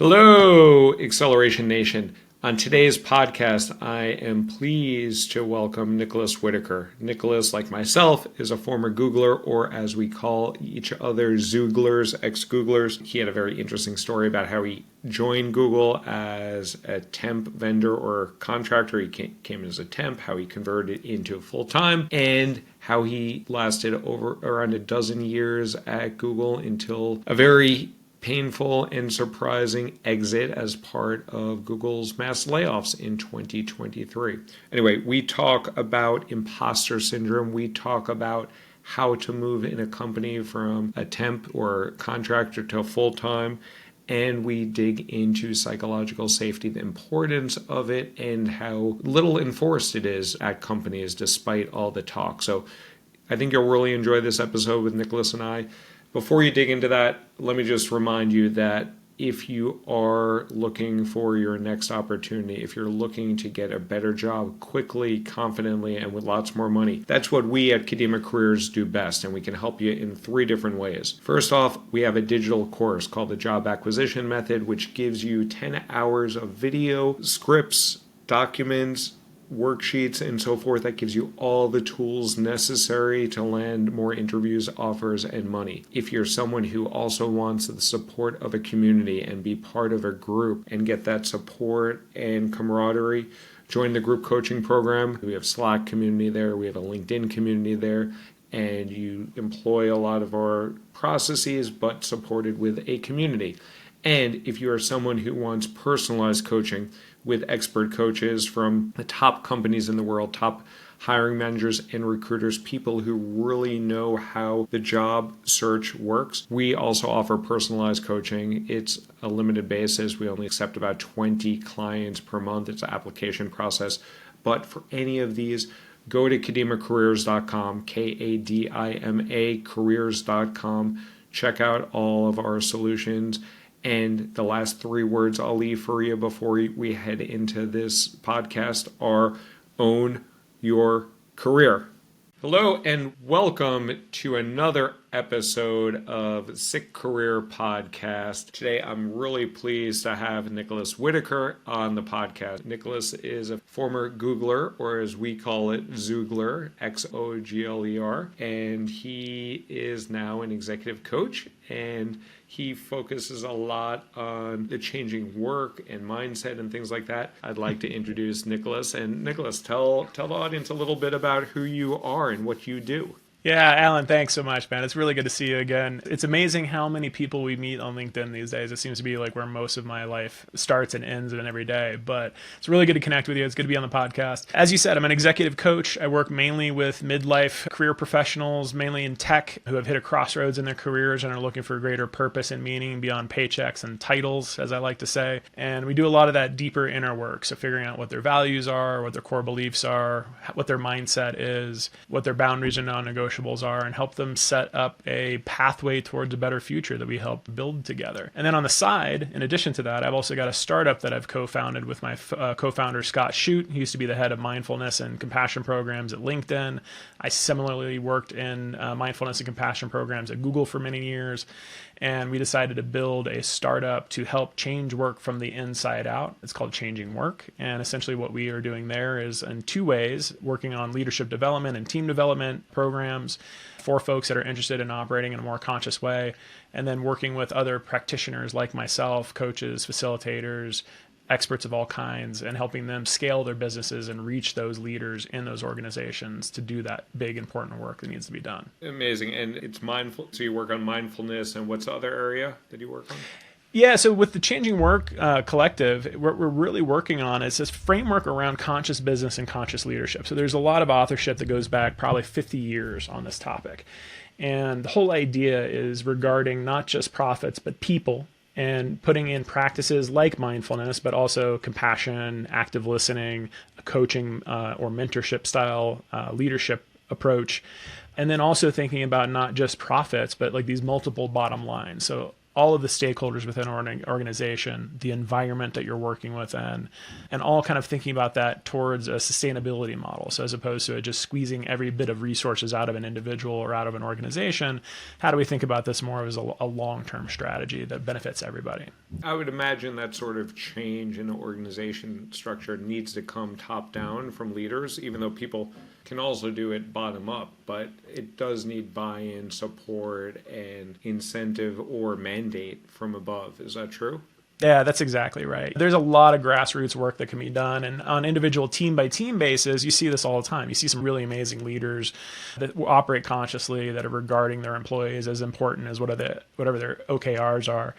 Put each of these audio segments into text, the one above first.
Hello, Acceleration Nation. On today's podcast, I am pleased to welcome Nicholas Whitaker. Nicholas, like myself, is a former Googler, or as we call each other, Zooglers, ex-Googlers. He had a very interesting story about how he joined Google as a temp vendor or contractor. He came as a temp, how he converted into full-time, and how he lasted over around a dozen years at Google until a very painful and surprising exit as part of Google's mass layoffs in 2023. Anyway, we talk about impostor syndrome. We talk about how to move in a company from a temp or contractor to full-time. And we dig into psychological safety, the importance of it, and how little enforced it is at companies despite all the talk. So I think you'll really enjoy this episode with Nicholas and I. Before you dig into that, let me just remind you that if you are looking for your next opportunity, if you're looking to get a better job quickly, confidently, and with lots more money, that's what we at Kadima Careers do best, and we can help you in 3 different ways. First off, we have a digital course called the Job Acquisition Method, which gives you 10 hours of video, scripts, documents, worksheets, and so forth that gives you all the tools necessary to land more interviews, offers, and money. If you're someone who also wants the support of a community and be part of a group and get that support and camaraderie, join the group coaching program. We have Slack community there. We have a LinkedIn community there. And you employ a lot of our processes, but supported with a community. And if you are someone who wants personalized coaching with expert coaches from the top companies in the world, top hiring managers and recruiters, people who really know how the job search works, we also offer personalized coaching. It's a limited basis. We only accept about 20 clients per month. It's an application process. But for any of these, go to kadimacareers.com, Kadima careers.com. Check out all of our solutions. And the last 3 words I'll leave for you before we head into this podcast are own your career. Hello and welcome to another episode of Sick Career Podcast. Today I'm really pleased to have Nicholas Whitaker on the podcast. Nicholas is a former Googler, or as we call it, Zoogler, Xogler, and he is now an executive coach, and he focuses a lot on the changing work and mindset and things like that. I'd like to introduce Nicholas. And Nicholas, tell the audience a little bit about who you are and what you do. Yeah, Alan, thanks so much, man. It's really good to see you again. It's amazing how many people we meet on LinkedIn these days. It seems to be like where most of my life starts and ends in every day. But it's really good to connect with you. It's good to be on the podcast. As you said, I'm an executive coach. I work mainly with midlife career professionals, mainly in tech, who have hit a crossroads in their careers and are looking for greater purpose and meaning beyond paychecks and titles, as I like to say. And we do a lot of that deeper inner work. So figuring out what their values are, what their core beliefs are, what their mindset is, what their boundaries and non-negotiables are, and help them set up a pathway towards a better future that we help build together. And then on the side, in addition to that, I've also got a startup that I've co-founded with my co-founder, Scott Shute. He used to be the head of mindfulness and compassion programs at LinkedIn. I similarly worked in mindfulness and compassion programs at Google for many years. And we decided to build a startup to help change work from the inside out. It's called Changing Work. And essentially what we are doing there is in 2 ways, working on leadership development and team development programs for folks that are interested in operating in a more conscious way, and then working with other practitioners like myself, coaches, facilitators, experts of all kinds, and helping them scale their businesses and reach those leaders in those organizations to do that big, important work that needs to be done. Amazing. And it's mindful. So you work on mindfulness, and what's the other area that you work on? Yeah, so with the Changing Work Collective, what we're really working on is this framework around conscious business and conscious leadership. So there's a lot of authorship that goes back probably 50 years on this topic. And the whole idea is regarding not just profits, but people, and putting in practices like mindfulness, but also compassion, active listening, coaching or mentorship style leadership approach. And then also thinking about not just profits, but like these multiple bottom lines. So all of the stakeholders within an organization, the environment that you're working within, and all kind of thinking about that towards a sustainability model. So as opposed to just squeezing every bit of resources out of an individual or out of an organization, how do we think about this more as a long-term strategy that benefits everybody? I would imagine that sort of change in the organization structure needs to come top down from leaders, even though people can also do it bottom up, but it does need buy-in, support, and incentive or mandate from above. Is that true? Yeah, that's exactly right. There's a lot of grassroots work that can be done. And on individual team by team basis, you see this all the time. You see some really amazing leaders that operate consciously, that are regarding their employees as important as whatever their OKRs are.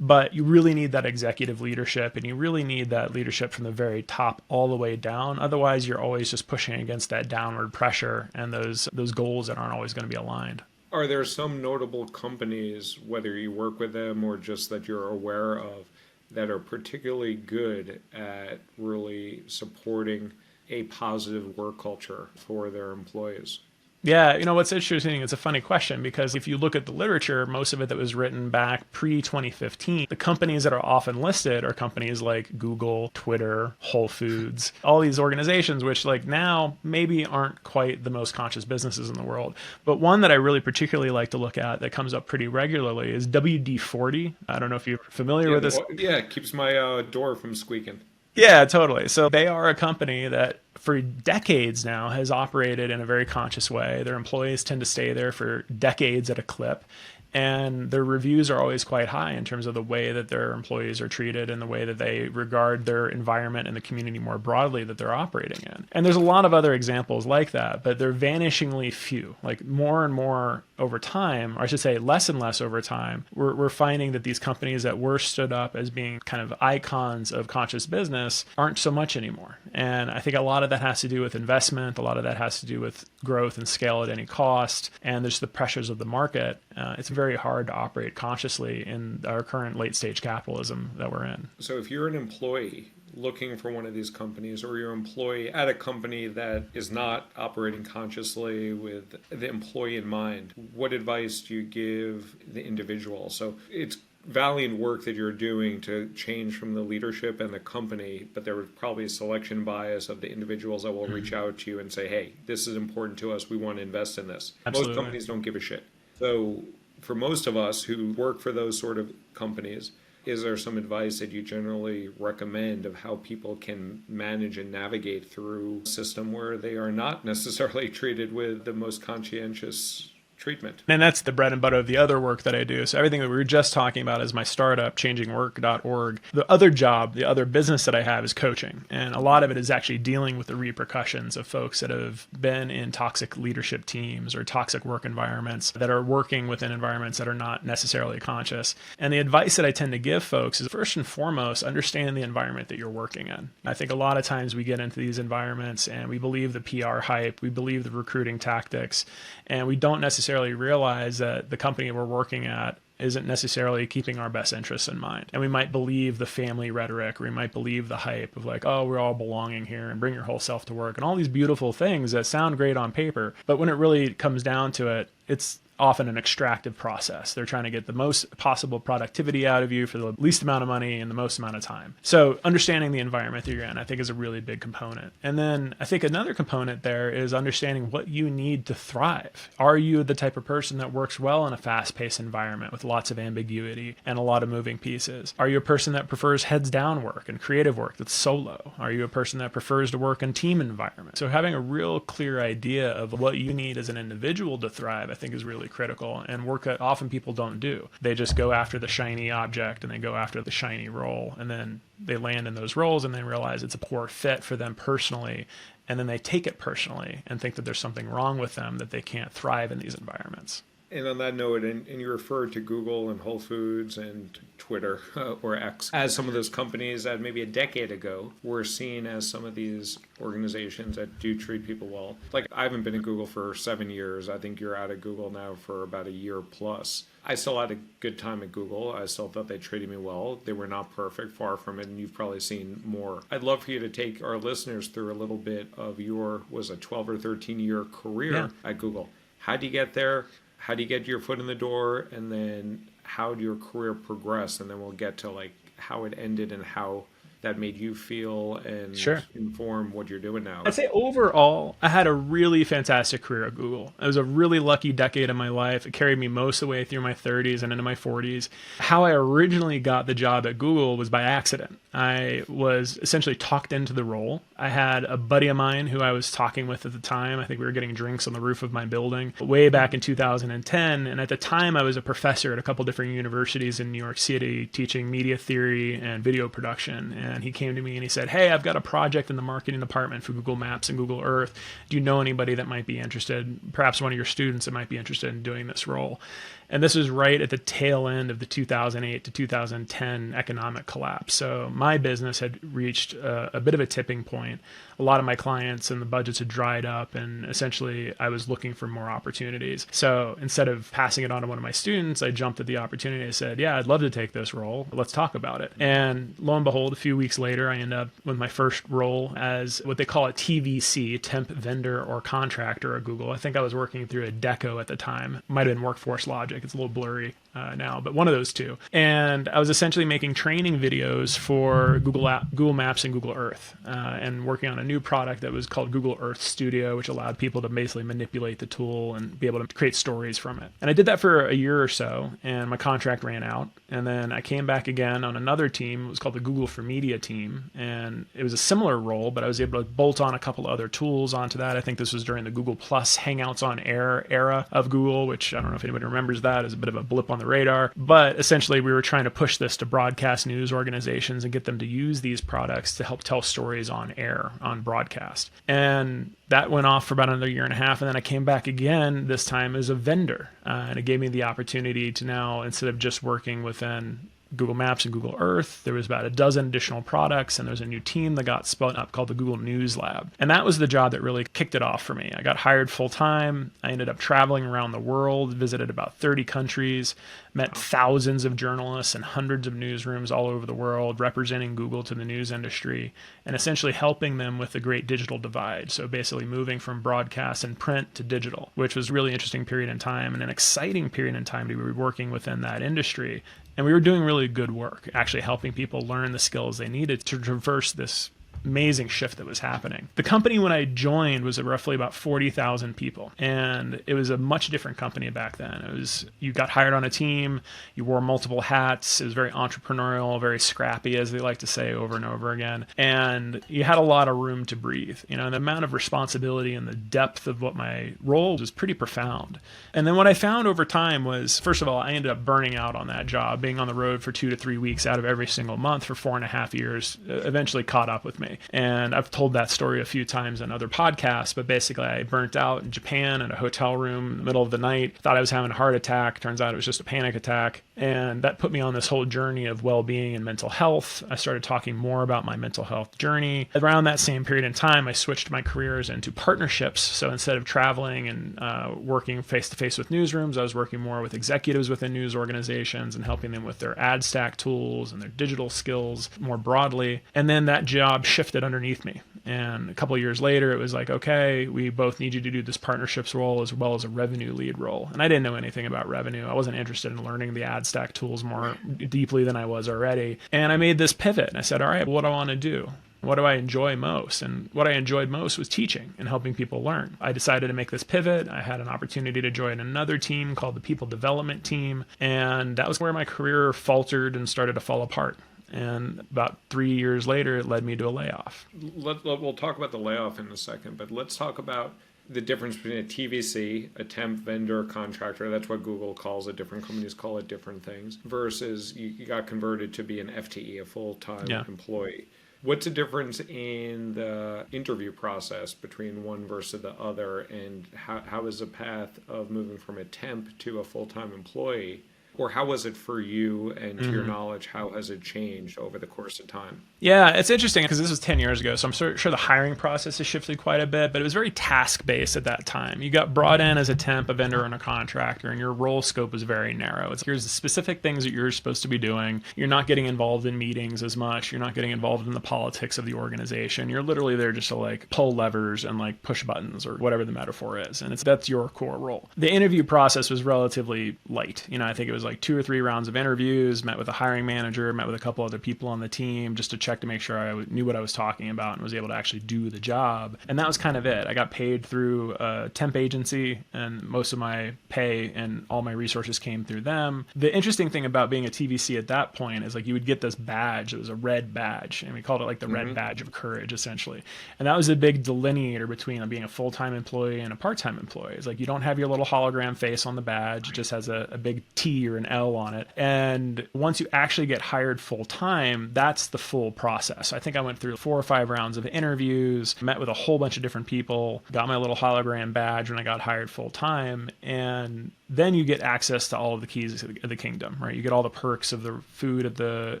But you really need that executive leadership, and you really need that leadership from the very top all the way down. Otherwise, you're always just pushing against that downward pressure and those goals that aren't always going to be aligned. Are there some notable companies, whether you work with them or just that you're aware of, that are particularly good at really supporting a positive work culture for their employees? Yeah, what's interesting, it's a funny question, because if you look at the literature, most of it that was written back pre-2015, the companies that are often listed are companies like Google, Twitter, Whole Foods, all these organizations, which like now maybe aren't quite the most conscious businesses in the world. But one that I really particularly like to look at that comes up pretty regularly is WD-40. I don't know if you're familiar with this. Yeah, it keeps my door from squeaking. Yeah, totally. So they are a company that for decades now has operated in a very conscious way. Their employees tend to stay there for decades at a clip. And their reviews are always quite high in terms of the way that their employees are treated and the way that they regard their environment and the community more broadly that they're operating in. And there's a lot of other examples like that, but they're vanishingly few. Like more and more over time, or I should say less and less over time, we're finding that these companies that were stood up as being kind of icons of conscious business aren't so much anymore. And I think a lot of that has to do with investment. A lot of that has to do with growth and scale at any cost. And there's the pressures of the market. It's very hard to operate consciously in our current late stage capitalism that we're in. So if you're an employee looking for one of these companies, or you're an employee at a company that is not operating consciously with the employee in mind, what advice do you give the individual? So it's valiant work that you're doing to change from the leadership and the company, but there was probably a selection bias of the individuals that will reach out to you and say, hey, this is important to us. We want to invest in this. Absolutely. Most companies don't give a shit. So for most of us who work for those sort of companies, is there some advice that you generally recommend of how people can manage and navigate through a system where they are not necessarily treated with the most conscientious treatment? And that's the bread and butter of the other work that I do. So everything that we were just talking about is my startup, changingwork.org. The other job, the other business that I have is coaching. And a lot of it is actually dealing with the repercussions of folks that have been in toxic leadership teams or toxic work environments, that are working within environments that are not necessarily conscious. And the advice that I tend to give folks is, first and foremost, understand the environment that you're working in. I think a lot of times we get into these environments and we believe the PR hype, we believe the recruiting tactics, and we don't necessarily realize that the company we're working at isn't necessarily keeping our best interests in mind. And we might believe the family rhetoric, or we might believe the hype of like, oh, we're all belonging here and bring your whole self to work, and all these beautiful things that sound great on paper. But when it really comes down to it, it's often an extractive process. They're trying to get the most possible productivity out of you for the least amount of money and the most amount of time. So understanding the environment that you're in, I think, is a really big component. And then I think another component there is understanding what you need to thrive. Are you the type of person that works well in a fast-paced environment with lots of ambiguity and a lot of moving pieces? Are you a person that prefers heads-down work and creative work that's solo? Are you a person that prefers to work in team environments? So having a real clear idea of what you need as an individual to thrive, I think, is really critical, and work that often people don't do. They just go after the shiny object and they go after the shiny role, and then they land in those roles and they realize it's a poor fit for them personally, and then they take it personally and think that there's something wrong with them, that they can't thrive in these environments. And on that note, and you referred to Google and Whole Foods and Twitter or X as some of those companies that maybe a decade ago were seen as some of these organizations that do treat people well. Like, I haven't been at Google for 7 years. I think you're out of Google now for about a year plus. I still had a good time at Google. I still thought they treated me well. They were not perfect, far from it, and you've probably seen more. I'd love for you to take our listeners through a little bit of your, was a 12 or 13 year career at Google. How do you get there? How do you get your foot in the door? And then how your career progressed, and then we'll get to like how it ended and how that made you feel and Sure. inform what you're doing now. I'd say overall, I had a really fantastic career at Google. It was a really lucky decade of my life. It carried me most of the way through my 30s and into my 40s. How I originally got the job at Google was by accident. I was essentially talked into the role. I had a buddy of mine who I was talking with at the time. I think we were getting drinks on the roof of my building way back in 2010. And at the time, I was a professor at a couple different universities in New York City teaching media theory and video production. And he came to me and he said, "Hey, I've got a project in the marketing department for Google Maps and Google Earth. Do you know anybody that might be interested? Perhaps one of your students that might be interested in doing this role." And this was right at the tail end of the 2008 to 2010 economic collapse. So my business had reached a bit of a tipping point. A lot of my clients and the budgets had dried up, and essentially I was looking for more opportunities. So instead of passing it on to one of my students, I jumped at the opportunity. I said, "Yeah, I'd love to take this role. Let's talk about it." And lo and behold, a few weeks later, I end up with my first role as what they call a TVC, temp vendor or contractor at Google. I think I was working through a Deco at the time. Might have been Workforce Logic. It's a little blurry now, but one of those two. And I was essentially making training videos for Google Maps and Google Earth, and working on a new product that was called Google Earth Studio, which allowed people to basically manipulate the tool and be able to create stories from it. And I did that for a year or so, and my contract ran out. And then I came back again on another team. It was called the Google for Media team, and it was a similar role, but I was able to bolt on a couple other tools onto that. I think this was during the Google Plus Hangouts on Air era of Google, which I don't know if anybody remembers that as a bit of a blip on the radar. But essentially, we were trying to push this to broadcast news organizations and get them to use these products to help tell stories on air, on broadcast. And that went off for about another year and a half. And then I came back again, this time as a vendor. And it gave me the opportunity to now, instead of just working within Google Maps and Google Earth, there was about a dozen additional products, and there's a new team that got spun up called the Google News Lab. And that was the job that really kicked it off for me. I got hired full time. I ended up traveling around the world, visited about 30 countries, met thousands of journalists and hundreds of newsrooms all over the world, representing Google to the news industry, and essentially helping them with the great digital divide. So basically moving from broadcast and print to digital, which was a really interesting period in time and an exciting period in time to be working within that industry. And we were doing really good work, actually helping people learn the skills they needed to traverse this amazing shift that was happening. The company when I joined was roughly about 40,000 people, and it was a much different company back then. It was, you got hired on a team, you wore multiple hats, it was very entrepreneurial, very scrappy, as they like to say over and over again, and you had a lot of room to breathe. You know, the amount of responsibility and the depth of what my role was pretty profound. And then what I found over time was, first of all, I ended up burning out on that job, being on the road for 2 to 3 weeks out of every single month for 4.5 years, eventually caught up with me. And I've told that story a few times on other podcasts, but basically I burnt out in Japan in a hotel room in the middle of the night, thought I was having a heart attack. Turns out it was just a panic attack. And that put me on this whole journey of well-being and mental health. I started talking more about my mental health journey. Around that same period in time, I switched my careers into partnerships. So instead of traveling and working face-to-face with newsrooms, I was working more with executives within news organizations and helping them with their ad stack tools and their digital skills more broadly. And then that job shifted underneath me. And a couple of years later, it was like, okay, we both need you to do this partnerships role as well as a revenue lead role. And I didn't know anything about revenue. I wasn't interested in learning the ad stack tools more deeply than I was already. And I made this pivot. And I said, all right, what do I want to do? What do I enjoy most? And what I enjoyed most was teaching and helping people learn. I decided to make this pivot. I had an opportunity to join another team called the People Development Team. And that was where my career faltered and started to fall apart. And about 3 years later, it led me to a layoff. We'll talk about the layoff in a second, but let's talk about the difference between a TVC, a temp vendor contractor, that's what Google calls it, different companies call it different things, versus you got converted to be an FTE, a full-time employee. What's the difference in the interview process between one versus the other, and how is the path of moving from a temp to a full-time employee? Or how was it for you, and to your knowledge, how has it changed over the course of time? Yeah, it's interesting because this was 10 years ago, so I'm sure the hiring process has shifted quite a bit, but it was very task-based at that time. You got brought in as a temp, a vendor, and a contractor, and your role scope was very narrow. It's here's the specific things that you're supposed to be doing. You're not getting involved in meetings as much. You're not getting involved in the politics of the organization. You're literally there just to like pull levers and like push buttons or whatever the metaphor is, and that's your core role. The interview process was relatively light. You know, I think it was like 2 or 3 rounds of interviews, met with a hiring manager, met with a couple other people on the team just to check to make sure I knew what I was talking about and was able to actually do the job. And that was kind of it. I got paid through a temp agency, and most of my pay and all my resources came through them. The interesting thing about being a TVC at that point is like you would get this badge. It was a red badge, and we called it like the red badge of courage, essentially. And that was a big delineator between being a full-time employee and a part-time employee. It's like you don't have your little hologram face on the badge. It just has a big T or an L on it. And once you actually get hired full-time, that's the full process. I think I went through 4 or 5 rounds of interviews, met with a whole bunch of different people, got my little hologram badge when I got hired full-time, and then you get access to all of the keys of the kingdom, right? You get all the perks of the food at the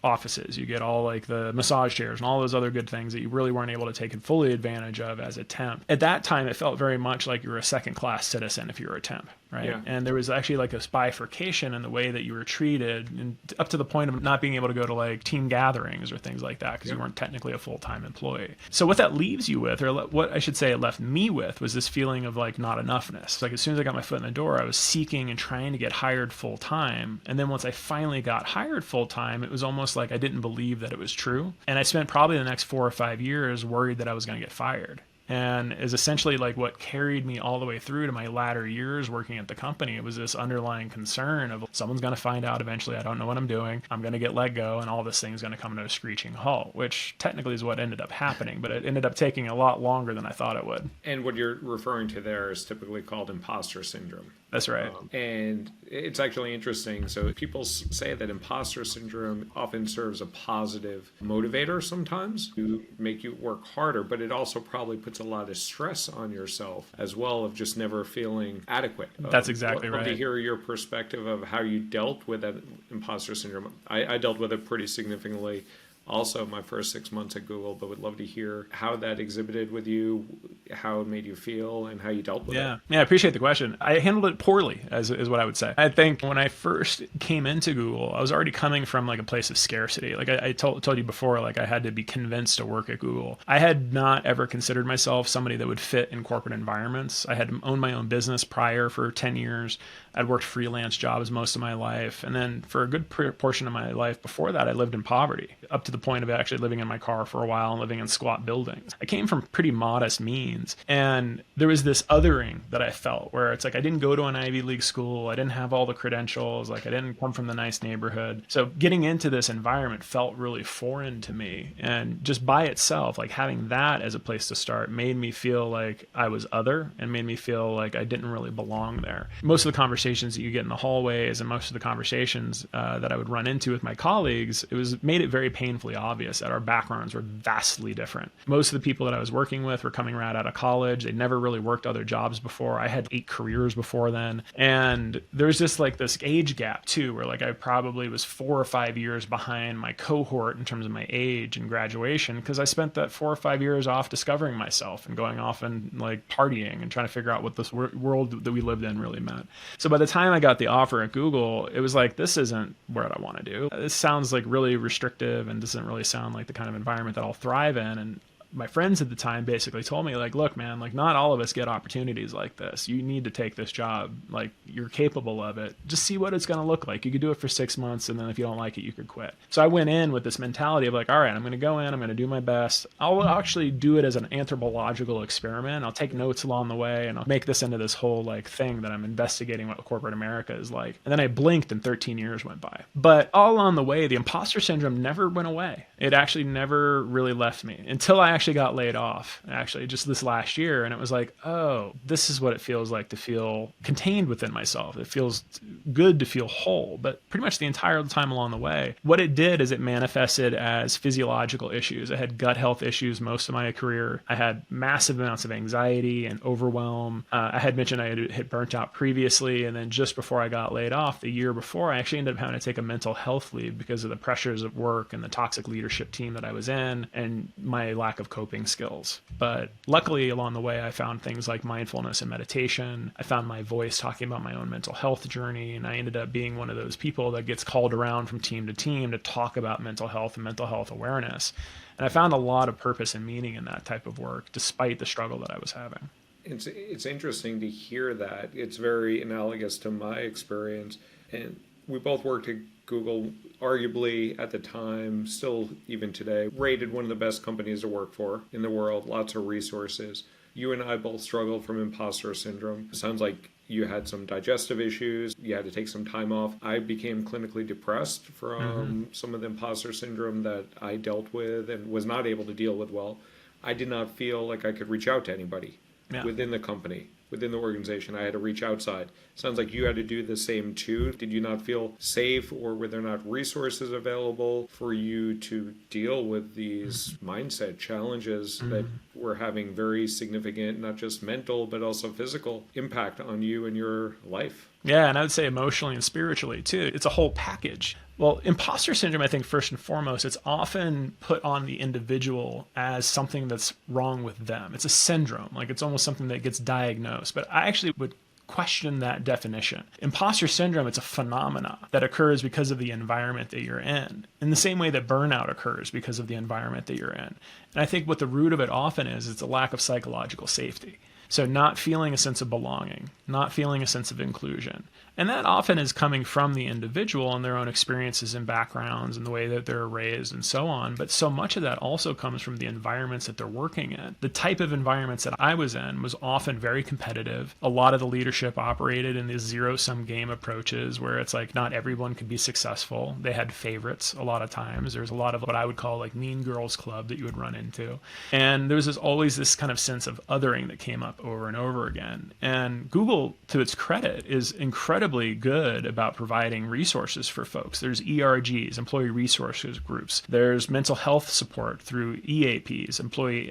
offices. You get all like the massage chairs and all those other good things that you really weren't able to take fully advantage of as a temp. At that time, it felt very much like you were a second-class citizen if you were a temp, right? Yeah. And there was actually like a bifurcation in the way that you were treated, and up to the point of not being able to go to like team gatherings or things like that because you weren't technically a full-time employee. So what that leaves you with, or what I should say it left me with, was this feeling of like not enoughness. Like as soon as I got my foot in the door, I was seeking and trying to get hired full-time. And then once I finally got hired full-time, it was almost like I didn't believe that it was true. And I spent probably the next 4 or 5 years worried that I was going to get fired. And is essentially like what carried me all the way through to my latter years working at the company. It was this underlying concern of someone's going to find out eventually I don't know what I'm doing. I'm going to get let go, and all this thing's going to come to a screeching halt, which technically is what ended up happening, but it ended up taking a lot longer than I thought it would. And what you're referring to there is typically called imposter syndrome. That's right. And it's actually interesting. So people say that imposter syndrome often serves a positive motivator sometimes to make you work harder, but it also probably puts a lot of stress on yourself as well of just never feeling adequate. That's exactly right. I'd love to hear your perspective of how you dealt with that imposter syndrome. I dealt with it pretty significantly also my first 6 months at Google, but would love to hear how that exhibited with you, how it made you feel, and how you dealt with it. Yeah, I appreciate the question. I handled it poorly, is what I would say. I think when I first came into Google, I was already coming from like a place of scarcity. Like I told you before, like I had to be convinced to work at Google. I had not ever considered myself somebody that would fit in corporate environments. I had owned my own business prior for 10 years. I'd worked freelance jobs most of my life. And then for a good portion of my life before that, I lived in poverty, up to the point of actually living in my car for a while and living in squat buildings. I came from pretty modest means. And there was this othering that I felt where it's like I didn't go to an Ivy League school. I didn't have all the credentials. Like I didn't come from the nice neighborhood. So getting into this environment felt really foreign to me. And just by itself, like having that as a place to start made me feel like I was other and made me feel like I didn't really belong there. Most of the conversations that you get in the hallways and most of the conversations that I would run into with my colleagues, made it very painfully obvious that our backgrounds were vastly different. Most of the people that I was working with were coming right out of college. They'd never really worked other jobs before. I had 8 careers before then. And there's just like this age gap too, where like I probably was 4 or 5 years behind my cohort in terms of my age and graduation, because I spent that 4 or 5 years off discovering myself and going off and like partying and trying to figure out what this world that we lived in really meant. So by the time I got the offer at Google, it was like, this isn't what I want to do. This sounds like really restrictive and doesn't really sound like the kind of environment that I'll thrive in. And my friends at the time basically told me like, look, man, like not all of us get opportunities like this. You need to take this job. Like you're capable of it. Just see what it's going to look like. You could do it for 6 months. And then if you don't like it, you could quit. So I went in with this mentality of like, all right, I'm going to go in, I'm going to do my best. I'll actually do it as an anthropological experiment. I'll take notes along the way and I'll make this into this whole like thing that I'm investigating what corporate America is like. And then I blinked and 13 years went by. But all along the way, the imposter syndrome never went away. It actually never really left me until I actually got laid off, actually, just this last year. And it was like, oh, this is what it feels like to feel contained within myself. It feels good to feel whole. But pretty much the entire time along the way, what it did is it manifested as physiological issues. I had gut health issues most of my career. I had massive amounts of anxiety and overwhelm. I had mentioned I had hit burnt out previously. And then just before I got laid off, the year before, I actually ended up having to take a mental health leave because of the pressures of work and the toxic leadership team that I was in and my lack of coping skills. But luckily along the way, I found things like mindfulness and meditation. I found my voice talking about my own mental health journey. And I ended up being one of those people that gets called around from team to team to talk about mental health and mental health awareness. And I found a lot of purpose and meaning in that type of work, despite the struggle that I was having. It's interesting to hear that. It's very analogous to my experience. And we both worked at Google, arguably at the time, still even today, rated one of the best companies to work for in the world, lots of resources. You and I both struggled from imposter syndrome. It sounds like you had some digestive issues. You had to take some time off. I became clinically depressed from some of the imposter syndrome that I dealt with and was not able to deal with well. I did not feel like I could reach out to anybody within the company, within the organization. I had to reach outside. Sounds like you had to do the same too. Did you not feel safe, or were there not resources available for you to deal with these mindset challenges that were having very significant, not just mental, but also physical impact on you and your life? Yeah, and I would say emotionally and spiritually too. It's a whole package. Well, imposter syndrome, I think first and foremost, it's often put on the individual as something that's wrong with them. It's a syndrome, like it's almost something that gets diagnosed. But I actually would question that definition. Imposter syndrome, it's a phenomena that occurs because of the environment that you're in the same way that burnout occurs because of the environment that you're in. And I think what the root of it often is a lack of psychological safety. So not feeling a sense of belonging, not feeling a sense of inclusion. And that often is coming from the individual and their own experiences and backgrounds and the way that they're raised and so on. But so much of that also comes from the environments that they're working in. The type of environments that I was in was often very competitive. A lot of the leadership operated in these zero-sum game approaches where it's like not everyone could be successful. They had favorites a lot of times. There's a lot of what I would call like mean girls club that you would run into. And there's always this kind of sense of othering that came up over and over again. And Google, to its credit, is incredibly good about providing resources for folks. There's ERGs, employee resources groups. There's mental health support through EAPs,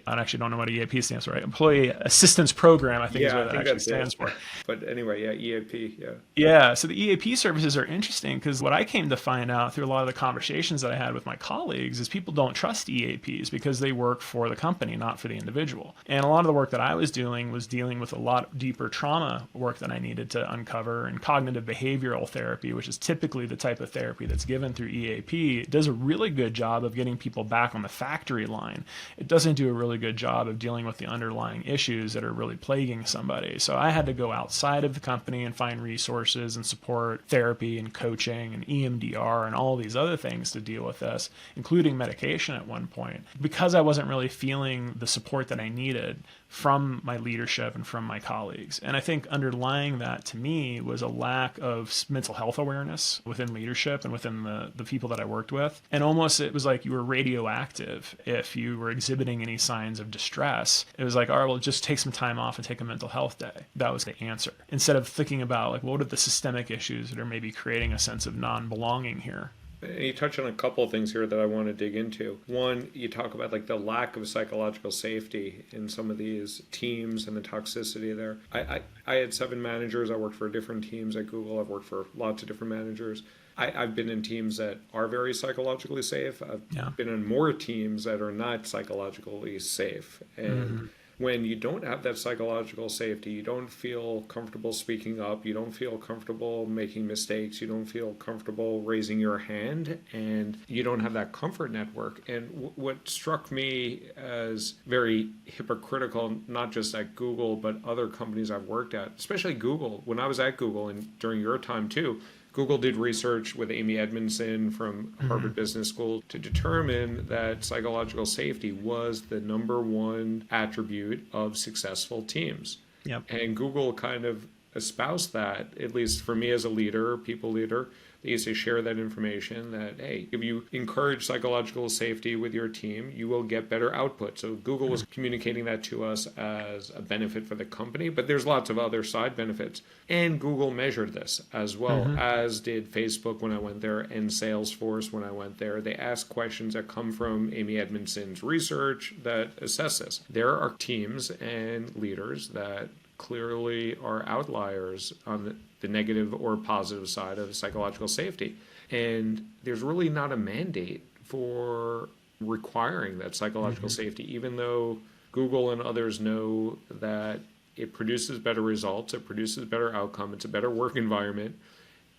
I actually don't know what EAP stands for, right? Employee Assistance Program, I think is what it actually stands for. But anyway, EAP, Yeah, so the EAP services are interesting because what I came to find out through a lot of the conversations that I had with my colleagues is people don't trust EAPs because they work for the company, not for the individual. And a lot of the work that I was doing with a lot deeper trauma work that I needed to uncover, and cognitive behavioral therapy, which is typically the type of therapy that's given through EAP, does a really good job of getting people back on the factory line. It doesn't do a really good job of dealing with the underlying issues that are really plaguing somebody. So I had to go outside of the company and find resources and support therapy and coaching and EMDR and all these other things to deal with this, including medication at one point, because I wasn't really feeling the support that I needed from my leadership and from my colleagues. And I think underlying that to me was a lack of mental health awareness within leadership and within the people that I worked with. And almost it was like you were radioactive if you were exhibiting any signs of distress. It was like, all right, well, just take some time off and take a mental health day. That was the answer. Instead of thinking about like, what are the systemic issues that are maybe creating a sense of non-belonging here? And you touch on a couple of things here that I want to dig into. One, you talk about like the lack of psychological safety in some of these teams and the toxicity there. I had 7 managers. I worked for different teams at Google. I've worked for lots of different managers. I've been in teams that are very psychologically safe. I've been in more teams that are not psychologically safe. And when you don't have that psychological safety, you don't feel comfortable speaking up, you don't feel comfortable making mistakes, you don't feel comfortable raising your hand, and you don't have that comfort network. And what struck me as very hypocritical, not just at Google, but other companies I've worked at, especially Google, when I was at Google and during your time too, Google did research with Amy Edmondson from Harvard Business School to determine that psychological safety was the #1 attribute of successful teams. Yep. And Google kind of espoused that, at least for me as a leader, people leader. They used to share that information that, hey, if you encourage psychological safety with your team, you will get better output. So Google was communicating that to us as a benefit for the company, but there's lots of other side benefits. And Google measured this as well, as did Facebook when I went there and Salesforce when I went there. They asked questions that come from Amy Edmondson's research that assess this. There are teams and leaders that clearly are outliers on the negative or positive side of psychological safety. And there's really not a mandate for requiring that psychological safety, even though Google and others know that it produces better results, it produces better outcome, it's a better work environment,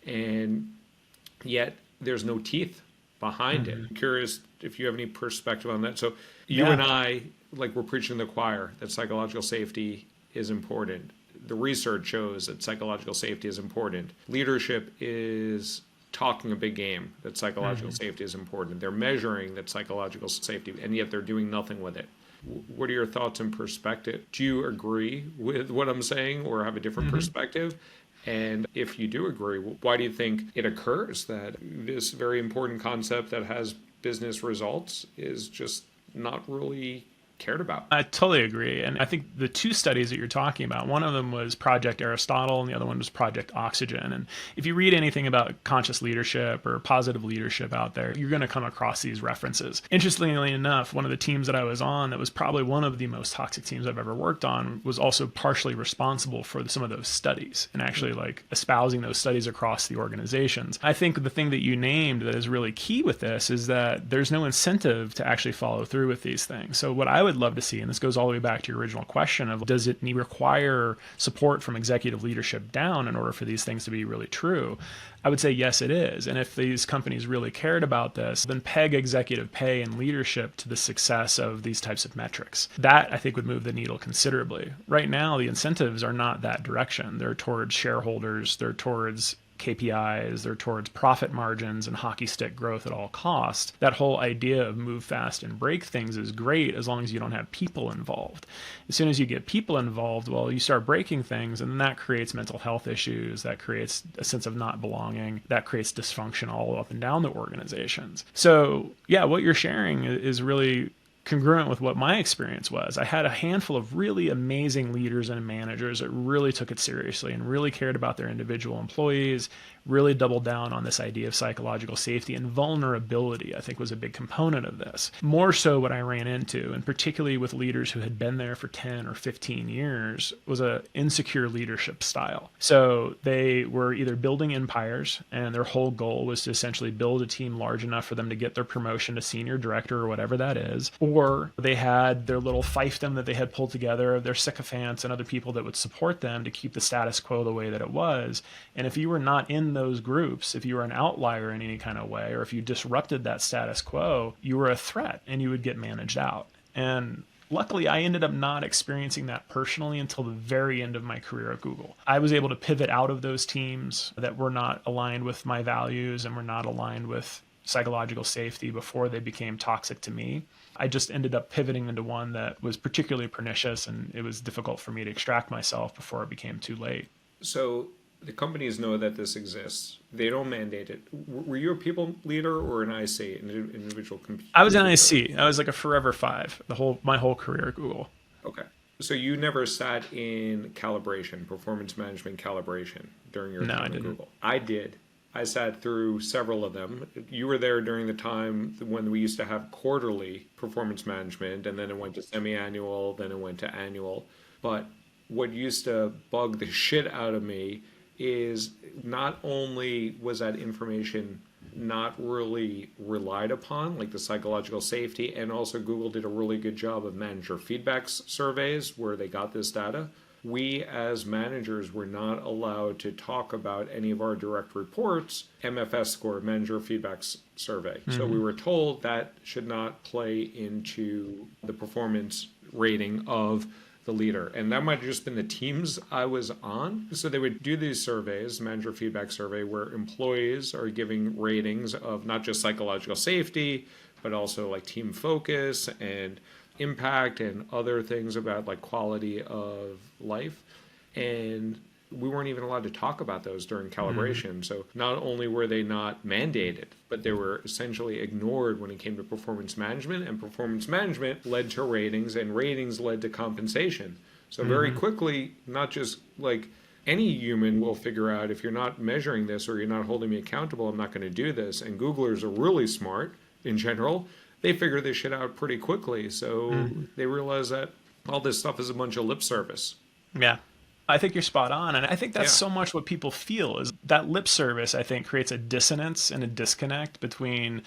and yet there's no teeth behind it. I'm curious if you have any perspective on that. So you and I, like, we're preaching to the choir that psychological safety is important. The research shows that psychological safety is important. Leadership is talking a big game that psychological safety is important. They're measuring that psychological safety, and yet they're doing nothing with it. What are your thoughts and perspective? Do you agree with what I'm saying or have a different perspective? And if you do agree, why do you think it occurs that this very important concept that has business results is just not really cared about? I totally agree. And I think the two studies that you're talking about, one of them was Project Aristotle and the other one was Project Oxygen. And if you read anything about conscious leadership or positive leadership out there, you're going to come across these references. Interestingly enough, one of the teams that I was on that was probably one of the most toxic teams I've ever worked on was also partially responsible for some of those studies and actually like espousing those studies across the organizations. I think the thing that you named that is really key with this is that there's no incentive to actually follow through with these things. So what I would love to see, and this goes all the way back to your original question of does it require support from executive leadership down in order for these things to be really true? I would say yes, it is. And if these companies really cared about this, then peg executive pay and leadership to the success of these types of metrics. That I think would move the needle considerably. Right now, the incentives are not that direction. They're towards shareholders, they're towards KPIs, they're towards profit margins and hockey stick growth at all costs. That whole idea of move fast and break things is great as long as you don't have people involved. As soon as you get people involved, well, you start breaking things, and then that creates mental health issues, that creates a sense of not belonging, that creates dysfunction all up and down the organizations. So yeah, what you're sharing is really congruent with what my experience was. I had a handful of really amazing leaders and managers that really took it seriously and really cared about their individual employees, really doubled down on this idea of psychological safety, and vulnerability, I think, was a big component of this. More so what I ran into, and particularly with leaders who had been there for 10 or 15 years, was a insecure leadership style. So they were either building empires, and their whole goal was to essentially build a team large enough for them to get their promotion to senior director or whatever that is, or they had their little fiefdom that they had pulled together, their sycophants and other people that would support them to keep the status quo the way that it was. And if you were not in those groups, if you were an outlier in any kind of way, or if you disrupted that status quo, you were a threat and you would get managed out. And luckily, I ended up not experiencing that personally until the very end of my career at Google. I was able to pivot out of those teams that were not aligned with my values and were not aligned with psychological safety before they became toxic to me. I just ended up pivoting into one that was particularly pernicious, and it was difficult for me to extract myself before it became too late. So the companies know that this exists. They don't mandate it. Were you a people leader or an IC, an individual computer? I was an IC. I was like a forever five, my whole career at Google. Okay. So you never sat in calibration, performance management calibration during your time at Google? I did. I sat through several of them. You were there during the time when we used to have quarterly performance management, and then it went to semi-annual, then it went to annual. But what used to bug the shit out of me is not only was that information not really relied upon, like the psychological safety, and also Google did a really good job of manager feedback surveys where they got this data. We as managers were not allowed to talk about any of our direct reports, MFS score, manager feedback survey. So we were told that should not play into the performance rating of the leader. And that might have just been the teams I was on. So they would do these surveys, manager feedback survey, where employees are giving ratings of not just psychological safety, but also like team focus and impact and other things about like quality of life. And we weren't even allowed to talk about those during calibration. So not only were they not mandated, but they were essentially ignored when it came to performance management, and performance management led to ratings, and ratings led to compensation. So very quickly, not just like any human will figure out, if you're not measuring this or you're not holding me accountable, I'm not going to do this. And Googlers are really smart in general. They figure this shit out pretty quickly. So they realize that all this stuff is a bunch of lip service. Yeah. I think you're spot on. And I think that's so much what people feel is that lip service, I think, creates a dissonance and a disconnect between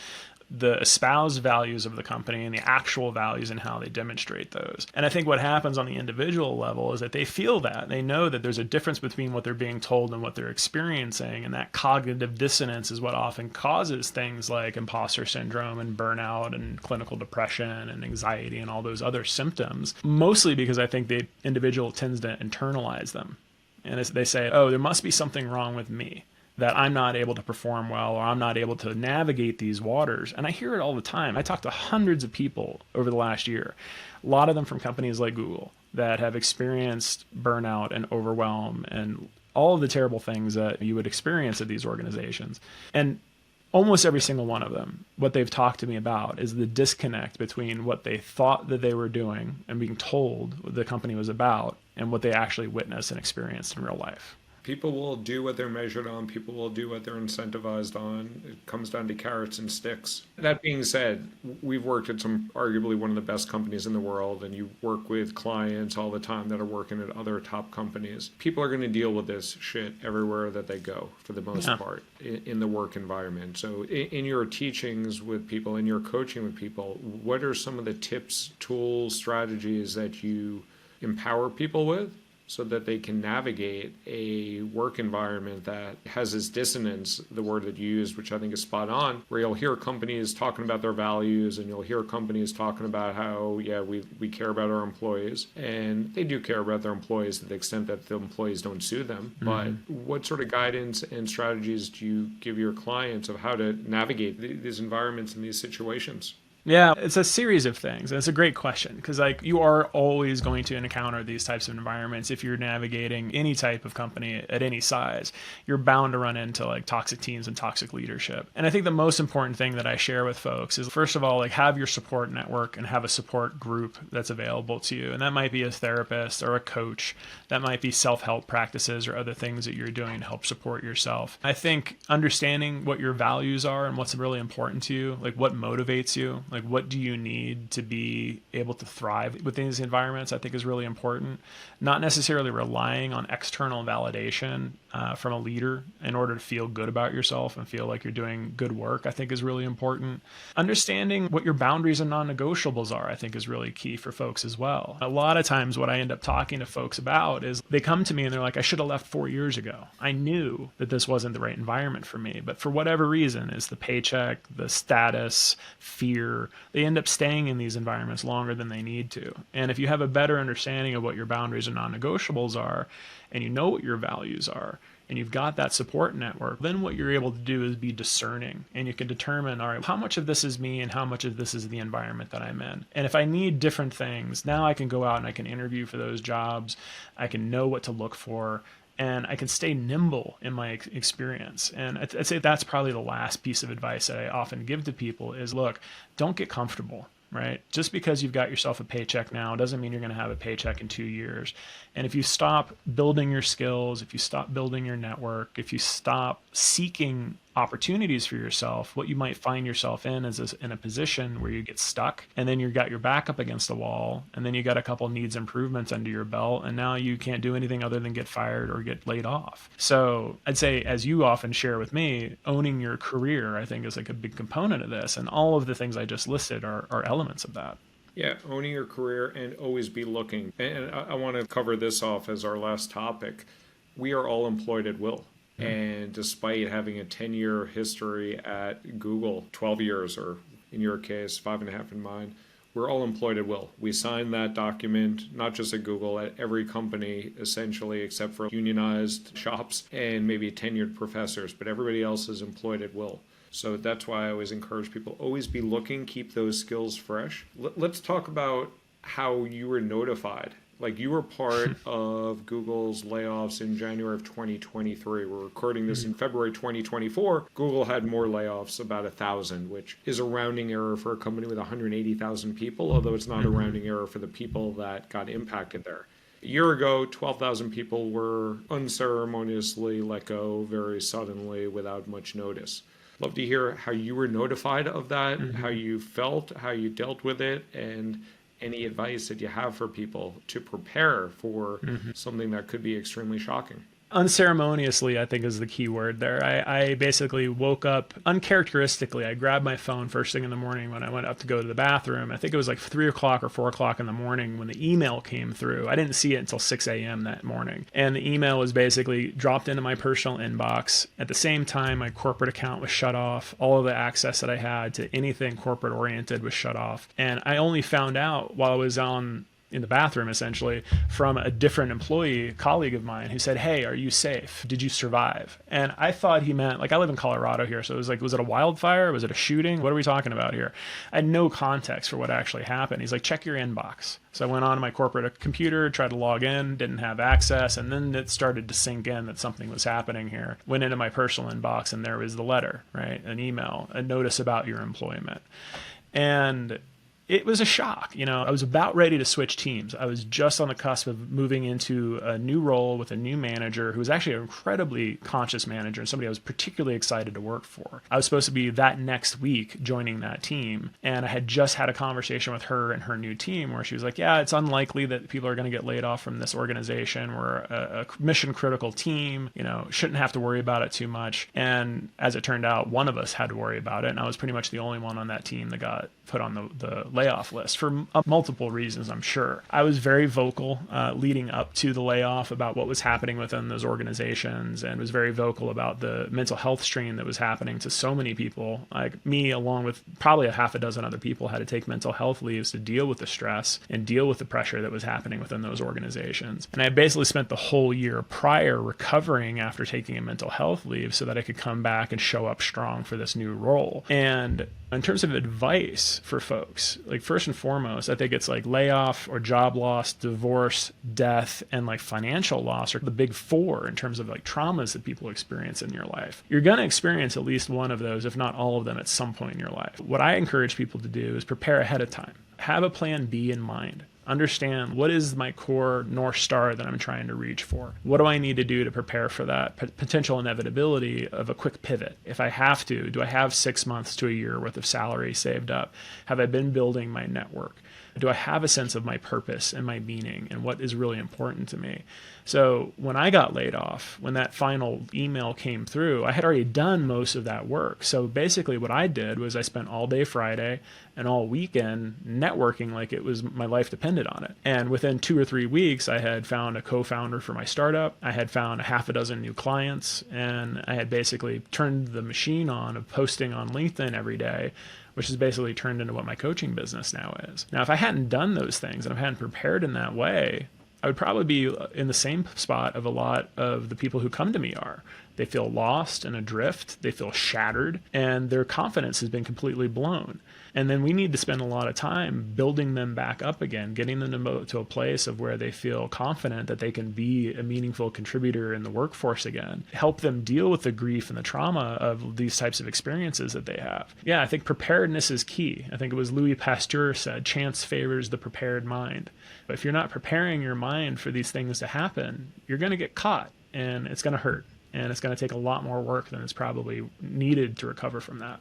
the espoused values of the company and the actual values and how they demonstrate those. And I think what happens on the individual level is that they feel that. They know that there's a difference between what they're being told and what they're experiencing. And that cognitive dissonance is what often causes things like impostor syndrome and burnout and clinical depression and anxiety and all those other symptoms, mostly because I think the individual tends to internalize them. And they say, oh, there must be something wrong with me. that I'm not able to perform well, or I'm not able to navigate these waters. And I hear it all the time. I talk to hundreds of people over the last year, a lot of them from companies like Google that have experienced burnout and overwhelm and all of the terrible things that you would experience at these organizations. And almost every single one of them, what they've talked to me about is the disconnect between what they thought that they were doing and being told what the company was about and what they actually witnessed and experienced in real life. People will do what they're measured on. People will do what they're incentivized on. It comes down to carrots and sticks. That being said, we've worked at some arguably one of the best companies in the world, and you work with clients all the time that are working at other top companies. People are going to deal with this shit everywhere that they go, for the most part, in the work environment. So in your teachings with people, in your coaching with people, what are some of the tips, tools, strategies that you empower people with, so that they can navigate a work environment that has this dissonance, the word that you used, which I think is spot on, where you'll hear companies talking about their values and you'll hear companies talking about how, we care about our employees. And they do care about their employees to the extent that the employees don't sue them. Mm-hmm. But what sort of guidance and strategies do you give your clients of how to navigate these environments and these situations? Yeah, it's a series of things. And it's a great question because you are always going to encounter these types of environments if you're navigating any type of company at any size. You're bound to run into toxic teams and toxic leadership. And I think the most important thing that I share with folks is, first of all, have your support network and have a support group that's available to you. And that might be a therapist or a coach. That might be self-help practices or other things that you're doing to help support yourself. I think understanding what your values are and what's really important to you, what motivates you, what do you need to be able to thrive within these environments, I think is really important. Not necessarily relying on external validation from a leader in order to feel good about yourself and feel like you're doing good work, I think is really important. Understanding what your boundaries and non-negotiables are, I think is really key for folks as well. A lot of times what I end up talking to folks about is they come to me and they're like, I should have left 4 years ago. I knew that this wasn't the right environment for me, but for whatever reason, is the paycheck, the status, fear, they end up staying in these environments longer than they need to. And if you have a better understanding of what your boundaries and non-negotiables are, and you know what your values are, and you've got that support network, then what you're able to do is be discerning, and you can determine, all right, how much of this is me and how much of this is the environment that I'm in. And if I need different things, now I can go out and I can interview for those jobs. I can know what to look for, and I can stay nimble in my experience. And I'd say that's probably the last piece of advice that I often give to people is, look, don't get comfortable, right? Just because you've got yourself a paycheck now doesn't mean you're going to have a paycheck in 2 years. And if you stop building your skills, if you stop building your network, if you stop seeking opportunities for yourself, what you might find yourself in is in a position where you get stuck, and then you've got your back up against the wall, and then you got a couple needs improvements under your belt, and now you can't do anything other than get fired or get laid off. So I'd say, as you often share with me, owning your career, I think, is a big component of this, and all of the things I just listed are elements of that. Yeah, owning your career and always be looking. And I want to cover this off as our last topic. We are all employed at will. And despite having a 10-year history at Google, 12 years, or in your case, 5.5 in mine, we're all employed at will. We signed that document, not just at Google, at every company, essentially, except for unionized shops and maybe tenured professors, but everybody else is employed at will. So that's why I always encourage people, always be looking, keep those skills fresh. Let's talk about how you were notified. You were part of Google's layoffs in January of 2023. We're recording this in February 2024. Google had more layoffs, about 1,000, which is a rounding error for a company with 180,000 people, although it's not a rounding error for the people that got impacted there. A year ago, 12,000 people were unceremoniously let go very suddenly without much notice. Love to hear how you were notified of that, how you felt, how you dealt with it, and any advice that you have for people to prepare for something that could be extremely shocking. Unceremoniously, I think, is the key word there. I basically woke up uncharacteristically. I grabbed my phone first thing in the morning when I went up to go to the bathroom. I think it was 3 o'clock or 4 o'clock in the morning when the email came through. I didn't see it until 6 a.m. that morning. And the email was basically dropped into my personal inbox. At the same time, my corporate account was shut off. All of the access that I had to anything corporate oriented was shut off. And I only found out while I was on in the bathroom, essentially, from a different employee, colleague of mine, who said, "Hey, are you safe? Did you survive?" And I thought he meant, like, I live in Colorado here, so it was like, was it a wildfire? Was it a shooting? What are we talking about here? I had no context for what actually happened. He's like, "Check your inbox." So I went on to my corporate computer, tried to log in, didn't have access, and then it started to sink in that something was happening here. Went into my personal inbox, and there was the letter, right? An email, a notice about your employment. And it was a shock. I was about ready to switch teams. I was just on the cusp of moving into a new role with a new manager who was actually an incredibly conscious manager and somebody I was particularly excited to work for. I was supposed to be that next week joining that team. And I had just had a conversation with her and her new team where she was like, "Yeah, it's unlikely that people are going to get laid off from this organization. We're a mission critical team, shouldn't have to worry about it too much." And as it turned out, one of us had to worry about it. And I was pretty much the only one on that team that got put on the layoff list for multiple reasons, I'm sure. I was very vocal leading up to the layoff about what was happening within those organizations, and was very vocal about the mental health strain that was happening to so many people. Like me, along with probably a half a dozen other people, had to take mental health leaves to deal with the stress and deal with the pressure that was happening within those organizations. And I basically spent the whole year prior recovering after taking a mental health leave so that I could come back and show up strong for this new role. And in terms of advice for folks, like first and foremost, I think it's like layoff or job loss, divorce, death, and like financial loss are the big four in terms of like traumas that people experience in your life. You're going to experience at least one of those, if not all of them, at some point in your life. What I encourage people to do is prepare ahead of time. Have a plan B in mind. Understand, what is my core North Star that I'm trying to reach for? What do I need to do to prepare for that potential inevitability of a quick pivot? If I have to, do I have 6 months to a year worth of salary saved up? Have I been building my network? Do I have a sense of my purpose and my meaning and what is really important to me? So when I got laid off, when that final email came through, I had already done most of that work. So basically what I did was I spent all day Friday and all weekend networking like it was my life depended on it. And within 2 or 3 weeks, I had found a co-founder for my startup. I had found a half a dozen new clients, and I had basically turned the machine on of posting on LinkedIn every day, which has basically turned into what my coaching business now is. Now, if I hadn't done those things and I hadn't prepared in that way, I would probably be in the same spot of a lot of the people who come to me are. They feel lost and adrift, they feel shattered, and their confidence has been completely blown. And then we need to spend a lot of time building them back up again, getting them to a place of where they feel confident that they can be a meaningful contributor in the workforce again, help them deal with the grief and the trauma of these types of experiences that they have. Yeah, I think preparedness is key. I think it was Louis Pasteur said, "Chance favors the prepared mind." But if you're not preparing your mind for these things to happen, you're going to get caught, and it's going to hurt. And it's going to take a lot more work than is probably needed to recover from that.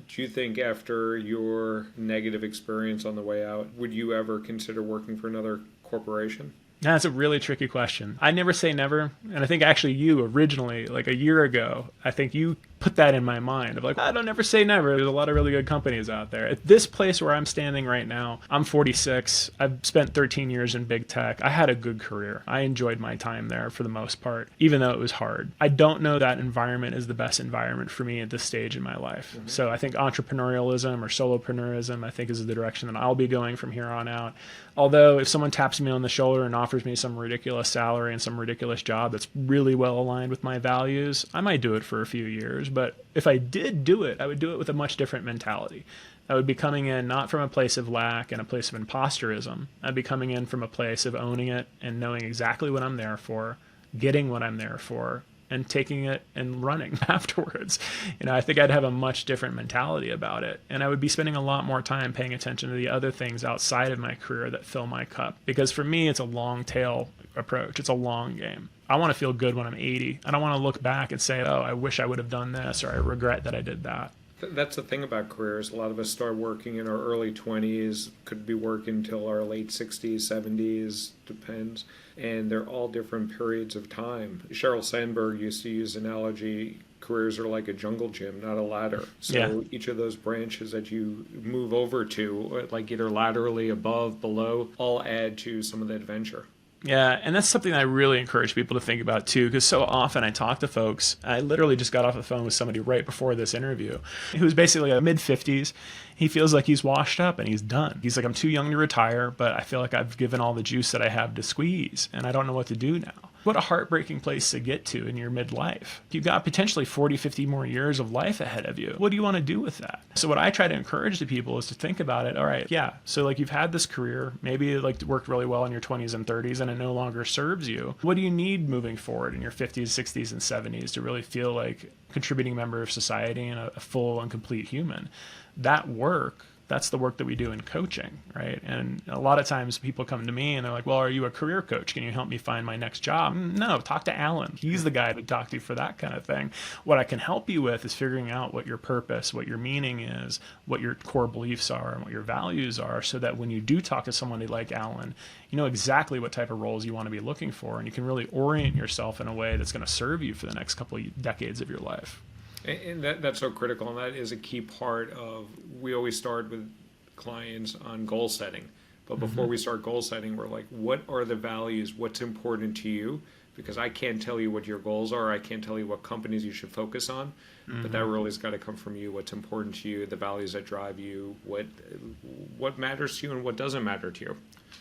Do you think after your negative experience on the way out, would you ever consider working for another corporation? That's a really tricky question. I never say never. And I think actually you originally, like a year ago, I think you put that in my mind of like, I don't ever say never. There's a lot of really good companies out there. At this place where I'm standing right now, I'm 46. I've spent 13 years in big tech. I had a good career. I enjoyed my time there for the most part, even though it was hard. I don't know that environment is the best environment for me at this stage in my life. Mm-hmm. So I think entrepreneurialism or solopreneurism, I think, is the direction that I'll be going from here on out. Although if someone taps me on the shoulder and offers me some ridiculous salary and some ridiculous job that's really well aligned with my values, I might do it for a few years. But if I did do it, I would do it with a much different mentality. I would be coming in not from a place of lack and a place of imposterism. I'd be coming in from a place of owning it and knowing exactly what I'm there for, getting what I'm there for, and taking it and running afterwards. I think I'd have a much different mentality about it. And I would be spending a lot more time paying attention to the other things outside of my career that fill my cup. Because for me, it's a long tail approach. It's a long game. I want to feel good when I'm 80. I don't want to look back and say, oh, I wish I would have done this, or I regret that I did that. That's the thing about careers. A lot of us start working in our early 20s, could be working until our late 60s, 70s, depends. And they're all different periods of time. Sheryl Sandberg used to use the analogy, careers are like a jungle gym, not a ladder. So each of those branches that you move over to, like either laterally above, below, all add to some of the adventure. Yeah, and that's something I really encourage people to think about too, because so often I talk to folks. I literally just got off the phone with somebody right before this interview who's basically a mid-50s. He feels like he's washed up and he's done. He's like, I'm too young to retire, but I feel like I've given all the juice that I have to squeeze, and I don't know what to do now. What a heartbreaking place to get to in your midlife. You've got potentially 40, 50 more years of life ahead of you. What do you want to do with that? So what I try to encourage the people is to think about it. All right, yeah, so like you've had this career, maybe it like worked really well in your 20s and 30s and it no longer serves you. What do you need moving forward in your 50s, 60s, and 70s to really feel like a contributing member of society and a full and complete human? That work, that's the work that we do in coaching, right? And a lot of times people come to me and they're like, well, are you a career coach? Can you help me find my next job? No, talk to Alan. He's the guy to talk to for that kind of thing. What I can help you with is figuring out what your purpose, what your meaning is, what your core beliefs are, and what your values are, so that when you do talk to somebody like Alan, you know exactly what type of roles you want to be looking for, and you can really orient yourself in a way that's going to serve you for the next couple of decades of your life. And that's so critical, and that is a key part of, we always start with clients on goal setting. But before we start goal setting, we're like, what are the values? What's important to you? Because I can't tell you what your goals are. I can't tell you what companies you should focus on. But that really has got to come from you. What's important to you, the values that drive you, what matters to you and what doesn't matter to you.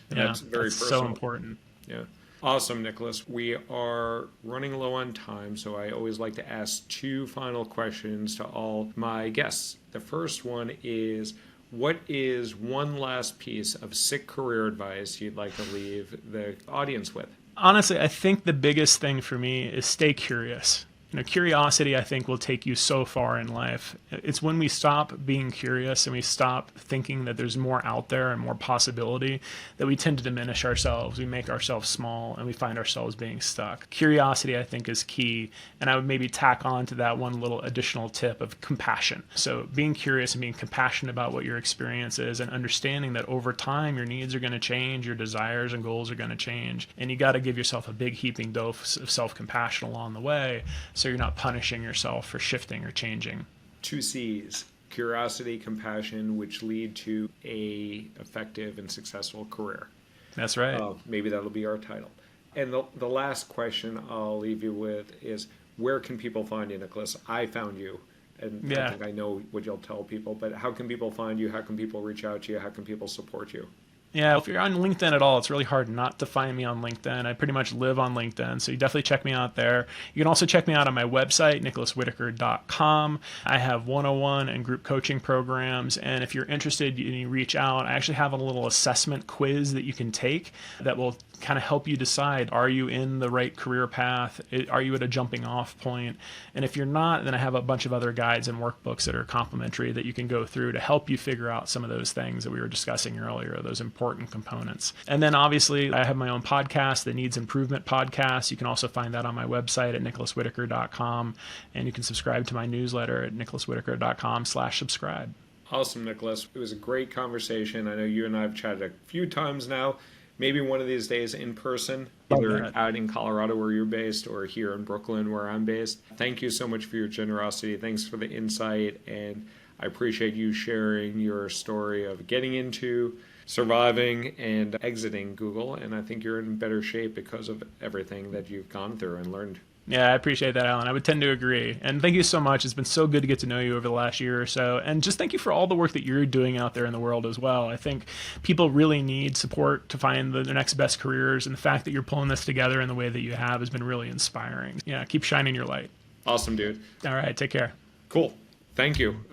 And Yeah, that's very that's personal. so important. Yeah. Awesome, Nicholas. We are running low on time, so I always like to ask two final questions to all my guests. The first one is, what is one last piece of sick career advice you'd like to leave the audience with? Honestly, I think the biggest thing for me is stay curious. You know, curiosity, I think, will take you so far in life. It's when we stop being curious and we stop thinking that there's more out there and more possibility that we tend to diminish ourselves. We make ourselves small and we find ourselves being stuck. Curiosity, I think, is key. And I would maybe tack on to that one little additional tip of compassion. So being curious and being compassionate about what your experience is, and understanding that over time your needs are going to change, your desires and goals are going to change. And you got to give yourself a big heaping dose of self-compassion along the way, so you're not punishing yourself for shifting or changing. 2 C's, curiosity, compassion, which lead to a effective and successful career. That's right. Maybe that'll be our title. And the last question I'll leave you with is, where can people find you, Nicholas? I found you, and I think I know what you'll tell people, but how can people find you? How can people reach out to you? How can people support you? Yeah, if you're on LinkedIn at all, it's really hard not to find me on LinkedIn. I pretty much live on LinkedIn, so you definitely check me out there. You can also check me out on my website, nicholaswhitaker.com. I have 101 and group coaching programs, and if you're interested and you reach out, I actually have a little assessment quiz that you can take that will kind of help you decide, are you in the right career path? Are you at a jumping off point? And if you're not, then I have a bunch of other guides and workbooks that are complimentary that you can go through to help you figure out some of those things that we were discussing earlier, those important components. And then obviously I have my own podcast, the Needs Improvement Podcast. You can also find that on my website at nicholaswhitaker.com, and you can subscribe to my newsletter at nicholaswhitaker.com/subscribe. Awesome, Nicholas. It was a great conversation. I know you and I have chatted a few times now. Maybe one of these days in person, either out in Colorado where you're based or here in Brooklyn where I'm based. Thank you so much for your generosity. Thanks for the insight. And I appreciate you sharing your story of getting into, surviving, and exiting Google. And I think you're in better shape because of everything that you've gone through and learned. Yeah, I appreciate that, Alan. I would tend to agree. And thank you so much. It's been so good to get to know you over the last year or so. And just thank you for all the work that you're doing out there in the world as well. I think people really need support to find their next best careers. And the fact that you're pulling this together in the way that you have has been really inspiring. Yeah, keep shining your light. Awesome, dude. All right, take care. Cool. Thank you.